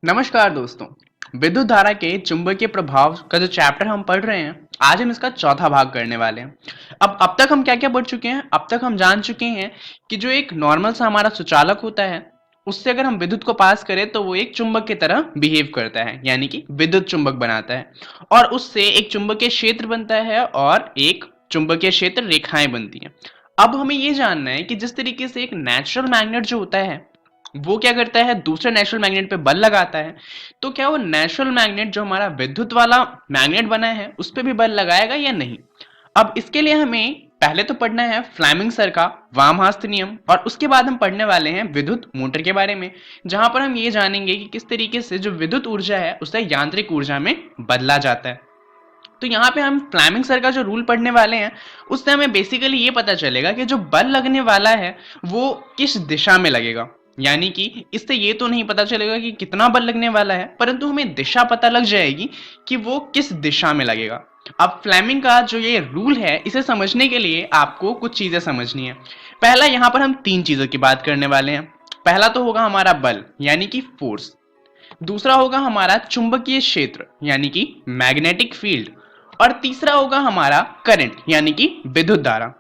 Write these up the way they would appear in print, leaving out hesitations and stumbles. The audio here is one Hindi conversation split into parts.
नमस्कार दोस्तों। विद्युत धारा के चुंबकीय प्रभाव का जो चैप्टर हम पढ़ रहे हैं, आज हम इसका चौथा भाग करने वाले हैं। अब तक हम क्या क्या पढ़ चुके हैं? अब तक हम जान चुके हैं कि जो एक नॉर्मल सा हमारा सुचालक होता है, उससे अगर हम विद्युत को पास करें तो वो एक चुंबक की तरह बिहेव करता है, यानी कि विद्युत चुंबक बनाता है और उससे एक चुंबकीय क्षेत्र बनता है और एक चुंबकीय क्षेत्र रेखाएं बनती हैं। अब हमें ये जानना है कि जिस तरीके से एक नेचुरल मैग्नेट जो होता है वो क्या करता है, दूसरे नेचुरल मैग्नेट पे बल लगाता है, तो क्या वो नेचुरल मैग्नेट जो हमारा विद्युत वाला मैग्नेट बना है उस पे भी बल लगाएगा या नहीं? अब इसके लिए हमें पहले तो पढ़ना है फ्लेमिंग सर का वामहस्त नियम और उसके बाद हम पढ़ने वाले हैं विद्युत मोटर के बारे में, जहां पर हम ये जानेंगे कि किस तरीके से जो विद्युत ऊर्जा है उसे यांत्रिक ऊर्जा में बदला जाता है। तो यहाँ पे हम फ्लेमिंग सर का जो रूल पढ़ने वाले हैं उससे हमें बेसिकली ये पता चलेगा कि जो बल लगने वाला है वो किस दिशा में लगेगा। यानी कि इससे ये तो नहीं पता चलेगा कि कितना बल लगने वाला है, परंतु हमें दिशा पता लग जाएगी कि वो किस दिशा में लगेगा। अब फ्लेमिंग का जो ये रूल है इसे समझने के लिए आपको कुछ चीजें समझनी है। पहला, यहाँ पर हम तीन चीजों की बात करने वाले हैं। पहला तो होगा हमारा बल यानी कि फोर्स, दूसरा होगा हमारा चुंबकीय क्षेत्र यानी कि मैग्नेटिक फील्ड, और तीसरा होगा हमारा करंट यानी कि विद्युत धारा।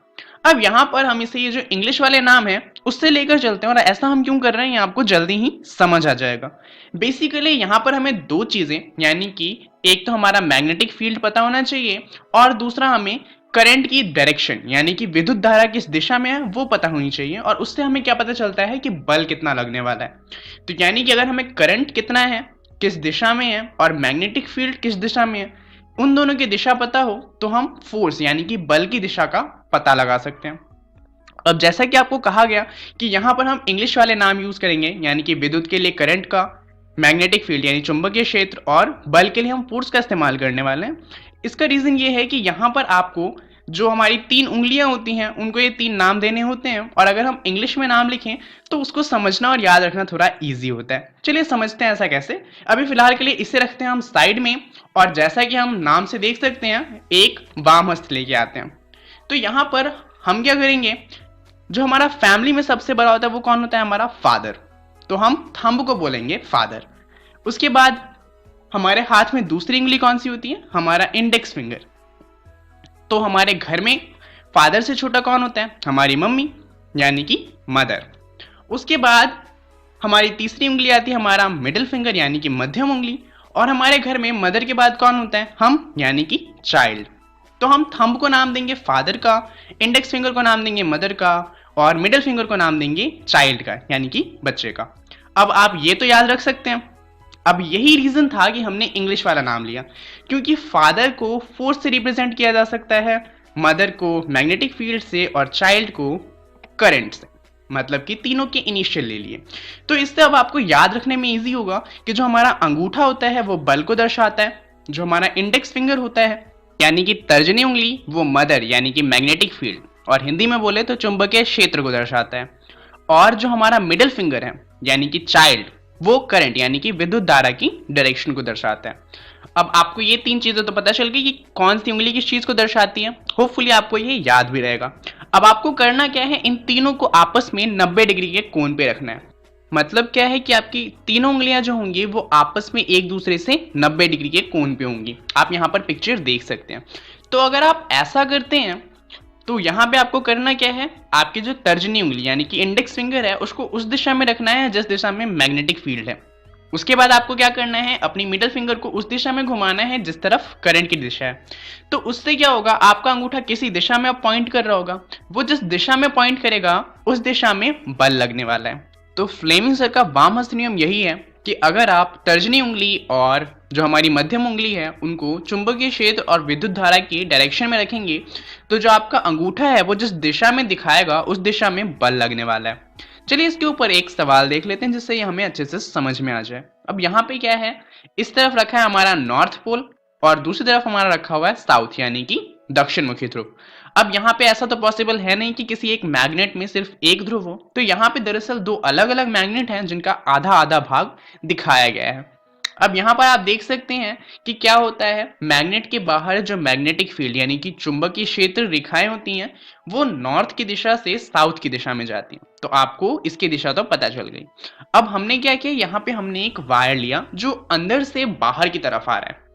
अब यहाँ पर हम इसे ये जो इंग्लिश वाले नाम है उससे लेकर चलते हैं और ऐसा हम क्यों कर रहे हैं ये आपको जल्दी ही समझ आ जाएगा। बेसिकली यहाँ पर हमें दो चीजें यानी कि एक तो हमारा मैग्नेटिक फील्ड पता होना चाहिए और दूसरा हमें करंट की डायरेक्शन यानी कि विद्युत धारा किस दिशा में है वो पता होनी चाहिए, और उससे हमें क्या पता चलता है कि बल कितना लगने वाला है। तो यानी कि अगर हमें करंट कितना है, किस दिशा में है, और मैग्नेटिक फील्ड किस दिशा में है, उन दोनों की दिशा पता हो तो हम फोर्स यानी कि बल की दिशा का पता लगा सकते हैं। अब जैसा कि आपको कहा गया कि यहां पर हम इंग्लिश वाले नाम यूज करेंगे, यानी कि विद्युत के लिए करंट का, मैग्नेटिक फील्ड यानी चुंबकीय क्षेत्र, और बल के लिए हम फोर्स का इस्तेमाल करने वाले हैं। इसका रीजन ये है कि यहां पर आपको जो हमारी तीन उंगलियां होती हैं उनको ये तीन नाम देने होते हैं, और अगर हम इंग्लिश में नाम लिखें तो उसको समझना और याद रखना थोड़ा इजी होता है। चलिए समझते हैं ऐसा कैसे। अभी फिलहाल के लिए इसे रखते हैं हम साइड में, और जैसा कि हम नाम से देख सकते हैं एक वाम हस्त लेके आते हैं। तो यहां पर हम क्या करेंगे, जो हमारा फैमिली में सबसे बड़ा होता है वो कौन होता है, हमारा फादर। तो हम थंब को बोलेंगे फादर। उसके बाद हमारे हाथ में दूसरी उंगली कौन सी होती है, हमारा इंडेक्स फिंगर। तो हमारे घर में फादर से छोटा कौन होता है, हमारी मम्मी यानी कि मदर। उसके बाद हमारी तीसरी उंगली आती है हमारा मिडिल फिंगर यानी कि मध्यम उंगली, और हमारे घर में मदर के बाद कौन होता है, हम यानी कि चाइल्ड। तो हम थंब को नाम देंगे फादर का, इंडेक्स फिंगर को नाम देंगे मदर का, और मिडिल फिंगर को नाम देंगे चाइल्ड का यानी कि बच्चे का। अब आप ये तो याद रख सकते हैं। अब यही रीजन था कि हमने इंग्लिश वाला नाम लिया, क्योंकि फादर को फोर्स से रिप्रेजेंट किया जा सकता है, मदर को मैग्नेटिक फील्ड से, और चाइल्ड को करंट से, मतलब कि तीनों के इनिशियल ले लिए। तो इससे अब आपको याद रखने में इजी होगा कि जो हमारा अंगूठा होता है वो बल को दर्शाता है, जो हमारा इंडेक्स फिंगर होता है यानी कि तर्जनी उंगली वो मदर यानी कि मैग्नेटिक फील्ड और हिंदी में बोले तो चुंबकीय क्षेत्र को दर्शाता है, और जो हमारा मिडिल फिंगर है यानी कि चाइल्ड वो करंट यानी कि विद्युत धारा की डायरेक्शन को दर्शाता है। अब आपको ये तीन चीजें तो पता चल गई कि कौन सी उंगली किस चीज को दर्शाती है। होपफुली आपको ये याद भी रहेगा। अब आपको करना क्या है, इन तीनों को आपस में 90 डिग्री के कोण पे रखना है। मतलब क्या है कि आपकी तीनों उंगलियां जो होंगी वो आपस में एक दूसरे से 90 डिग्री के कोण पे होंगी। आप यहाँ पर पिक्चर देख सकते हैं। तो अगर आप ऐसा करते हैं तो यहाँ पे आपको करना क्या है, आपकी जो तर्जनी उंगली यानी कि इंडेक्स फिंगर है उसको उस दिशा में रखना है जिस दिशा में मैग्नेटिक फील्ड है। उसके बाद आपको क्या करना है, अपनी मिडल फिंगर को उस दिशा में घुमाना है जिस तरफ करंट की दिशा है। तो उससे क्या होगा, आपका अंगूठा किसी दिशा में अब पॉइंट कर रहा होगा, वो जिस दिशा में पॉइंट करेगा उस दिशा में बल लगने वाला है। तो फ्लेमिंग सर का वामहस्त नियम यही है कि अगर आप तर्जनी उंगली और जो हमारी मध्यम उंगली है उनको चुंबकीय क्षेत्र और विद्युत धारा की डायरेक्शन में रखेंगे तो जो आपका अंगूठा है वो जिस दिशा में दिखाएगा उस दिशा में बल लगने वाला है। चलिए इसके ऊपर एक सवाल देख लेते हैं जिससे ये हमें अच्छे से समझ में आ जाए। अब यहाँ पे क्या है, इस तरफ रखा है हमारा नॉर्थ पोल और दूसरी तरफ हमारा रखा हुआ है साउथ यानी कि दक्षिण मुखी ध्रुव। अब यहाँ पे ऐसा तो पॉसिबल है नहीं कि किसी एक मैग्नेट में सिर्फ एक ध्रुव हो, तो यहाँ पे दरअसल दो अलग अलग मैग्नेट हैं जिनका आधा आधा भाग दिखाया गया है। अब यहाँ पर आप देख सकते हैं कि क्या होता है, मैग्नेट के बाहर जो मैग्नेटिक फील्ड यानी कि चुंबकीय क्षेत्र रेखाएं होती हैं वो नॉर्थ की दिशा से साउथ की दिशा में जाती हैं। तो आपको इसकी दिशा तो पता चल गई। अब हमने क्या किया, यहाँ पे हमने एक वायर लिया जो अंदर से बाहर की तरफ आ रहा है।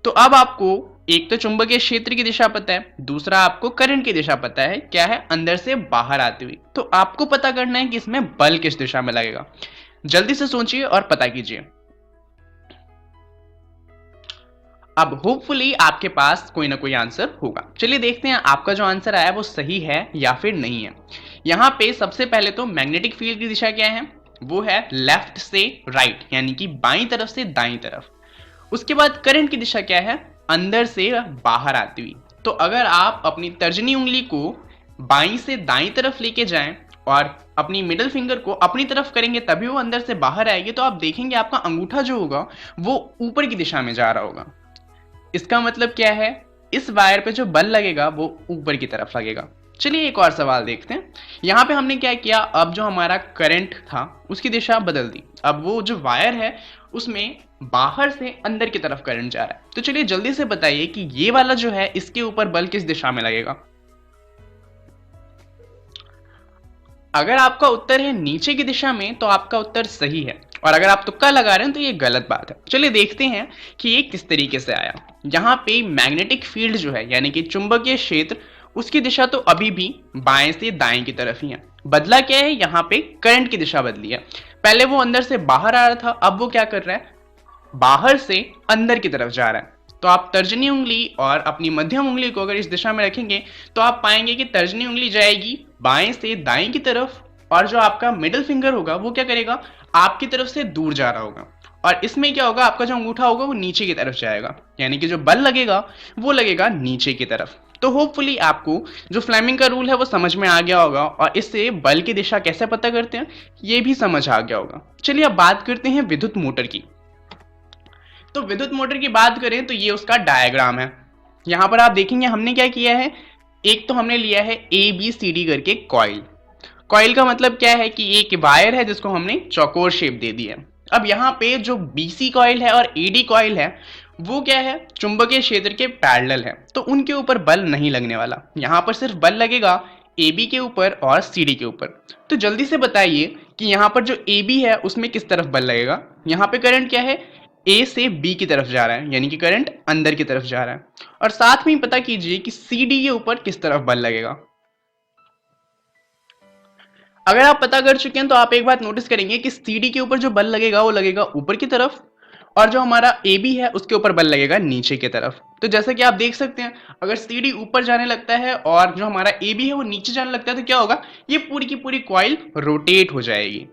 तो अब आपको एक तो चुंबकीय क्षेत्र की दिशा पता है, दूसरा आपको करंट की दिशा पता है, क्या है, अंदर से बाहर आती हुई। तो आपको पता करना है कि इसमें बल किस दिशा में लगेगा। जल्दी से सोचिए और पता कीजिए। अब होपफुली आपके पास कोई ना कोई आंसर होगा। चलिए देखते हैं आपका जो आंसर आया वो सही है या फिर नहीं है। यहाँ पे सबसे पहले तो मैग्नेटिक फील्ड की दिशा क्या है, वो है लेफ्ट से राइट यानी कि बाईं तरफ से दाईं तरफ। उसके बाद करंट की दिशा क्या है, अंदर से बाहर आती हुई। तो अगर आप अपनी तर्जनी उंगली को बाईं से दाईं तरफ लेके जाएं और अपनी मिडिल फिंगर को अपनी तरफ करेंगे तभी वो अंदर से बाहर आएगी, तो आप देखेंगे आपका अंगूठा जो होगा वो ऊपर की दिशा में जा रहा होगा। इसका मतलब क्या है, इस वायर पे जो बल लगेगा वो ऊपर की तरफ लगेगा। चलिए एक और सवाल देखते हैं। यहाँ पे हमने क्या किया, अब जो हमारा करंट था उसकी दिशा बदल दी। अब वो जो वायर है उसमें बाहर से अंदर की तरफ करंट जा रहा है। तो चलिए जल्दी से बताइए कि ये वाला जो है इसके ऊपर बल किस दिशा में लगेगा। अगर आपका उत्तर है नीचे की दिशा में तो आपका उत्तर सही है, और अगर आप तुक्का लगा रहे हैं तो ये गलत बात है। चलिए देखते हैं कि ये किस तरीके से आया। यहाँ पे मैग्नेटिक फील्ड जो है यानी कि चुंबकीय क्षेत्र, उसकी दिशा तो अभी भी बाएं से दाएं की तरफ ही है। बदला क्या है, यहाँ पे करंट की दिशा बदली है। पहले वो अंदर से बाहर आ रहा था, अब वो क्या कर रहा है, बाहर से अंदर की तरफ जा रहा है। तो आप तर्जनी उंगली और अपनी मध्यम उंगली को अगर इस दिशा में रखेंगे तो आप पाएंगे कि तर्जनी उंगली जाएगी बाएं से दाएं की तरफ, और जो आपका मिडिल फिंगर होगा वो क्या करेगा, आपकी तरफ से दूर जा रहा होगा। और इसमें क्या होगा, आपका जो अंगूठा होगा वो नीचे की तरफ जाएगा, यानी कि जो बल लगेगा वो लगेगा नीचे की तरफ। तो होपफुली आपको जो फ्लेमिंग का रूल है वो समझ में आ गया होगा, और इससे बल की दिशा कैसे पता करते हैं ये भी समझ आ गया होगा। चलिए अब बात करते हैं विद्युत मोटर की। तो विद्युत मोटर की बात करें तो ये उसका डायग्राम है। यहां पर आप देखेंगे हमने क्या किया है, एक तो हमने लिया है ABCD करके कॉइल। कॉइल का मतलब क्या है कि एक वायर है जिसको हमने चौकोर शेप दे दी है। अब यहाँ पे जो BC कॉइल है और AD कॉइल है वो क्या है, चुंबकीय क्षेत्र के पैरेलल है, तो उनके ऊपर बल नहीं लगने वाला। यहाँ पर सिर्फ बल लगेगा AB के ऊपर और CD के ऊपर। तो जल्दी से बताइए कि यहाँ पर जो AB है उसमें किस तरफ बल लगेगा। यहाँ पे करंट क्या है, A से B की तरफ जा रहा है, यानी कि करंट अंदर की तरफ जा रहा है। और साथ में पता कीजिए कि CD के ऊपर किस तरफ बल लगेगा। अगर आप पता कर चुके हैं तो आप एक बात नोटिस करेंगे कि CD के ऊपर जो बल लगेगा वो लगेगा ऊपर की तरफ, और जो हमारा AB है उसके ऊपर बल लगेगा नीचे की तरफ। तो जैसा कि आप देख सकते हैं, अगर CD ऊपर जाने लगता है और जो हमारा AB है वो नीचे जाने लगता है तो क्या होगा, ये पूरी की पूरी कॉइल रोटेट हो जाएगी।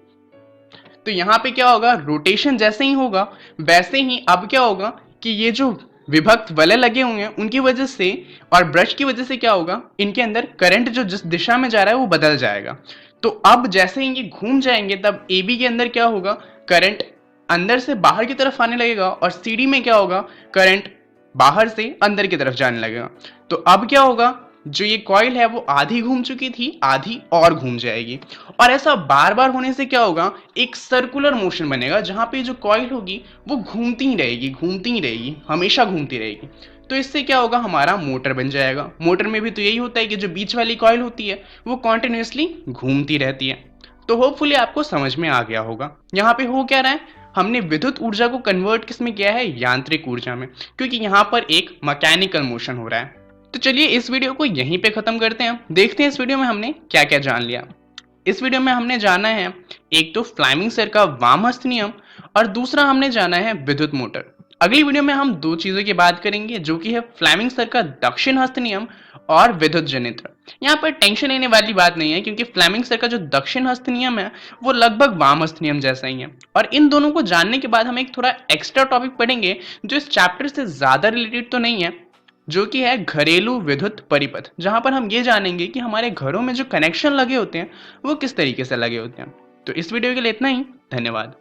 तो यहाँ पे क्या होगा, रोटेशन जैसे ही होगा वैसे ही अब क्या होगा कि ये जो विभक्त वलय लगे हुए हैं उनकी वजह से और ब्रश की वजह से क्या होगा, इनके अंदर करंट जो जिस दिशा में जा रहा है वो बदल जाएगा। तो अब जैसे ही ये घूम जाएंगे तब AB के अंदर क्या होगा, करंट अंदर से बाहर की तरफ आने लगेगा, और CD में क्या होगा, करंट बाहर से अंदर की तरफ जाने लगेगा। तो अब क्या होगा, जो ये कॉइल है वो आधी घूम चुकी थी, आधी और घूम जाएगी। और ऐसा बार बार होने से क्या होगा, एक सर्कुलर मोशन बनेगा जहां पे जो कॉइल होगी वो घूमती ही रहेगी, घूमती ही रहेगी, हमेशा घूमती रहेगी। तो इससे क्या होगा, हमारा मोटर बन जाएगा। मोटर में भी तो यही होता है कि जो बीच वाली कॉइल होती है वो कॉन्टिन्यूसली घूमती रहती है। तो होपफुली आपको समझ में आ गया होगा। यहाँ पे हो क्या रहा है, हमने विद्युत ऊर्जा को कन्वर्ट किस में किया है, यांत्रिक ऊर्जा में, क्योंकि यहाँ पर एक मैकेनिकल मोशन हो रहा है। तो चलिए इस वीडियो को यहीं पे खत्म करते हैं। देखते हैं इस वीडियो में हमने क्या क्या जान लिया। इस वीडियो में हमने जाना है एक तो फ्लेमिंग सर का वामहस्त नियम, और दूसरा हमने जाना है विद्युत मोटर। अगली वीडियो में हम दो चीजों की बात करेंगे जो कि है फ्लेमिंग सर का दक्षिण हस्त नियम और विद्युत जनित्र। यहाँ पर टेंशन लेने वाली बात नहीं है क्योंकि फ्लेमिंग सर का जो दक्षिण हस्त नियम है वो लगभग वाम हस्त नियम जैसा ही है। और इन दोनों को जानने के बाद हम एक थोड़ा एक्स्ट्रा टॉपिक पढ़ेंगे जो इस चैप्टर से ज्यादा रिलेटेड तो नहीं है, जो कि है घरेलू विद्युत परिपथ, जहां पर हम ये जानेंगे कि हमारे घरों में जो कनेक्शन लगे होते हैं वो किस तरीके से लगे होते हैं। तो इस वीडियो के लिए इतना ही, धन्यवाद।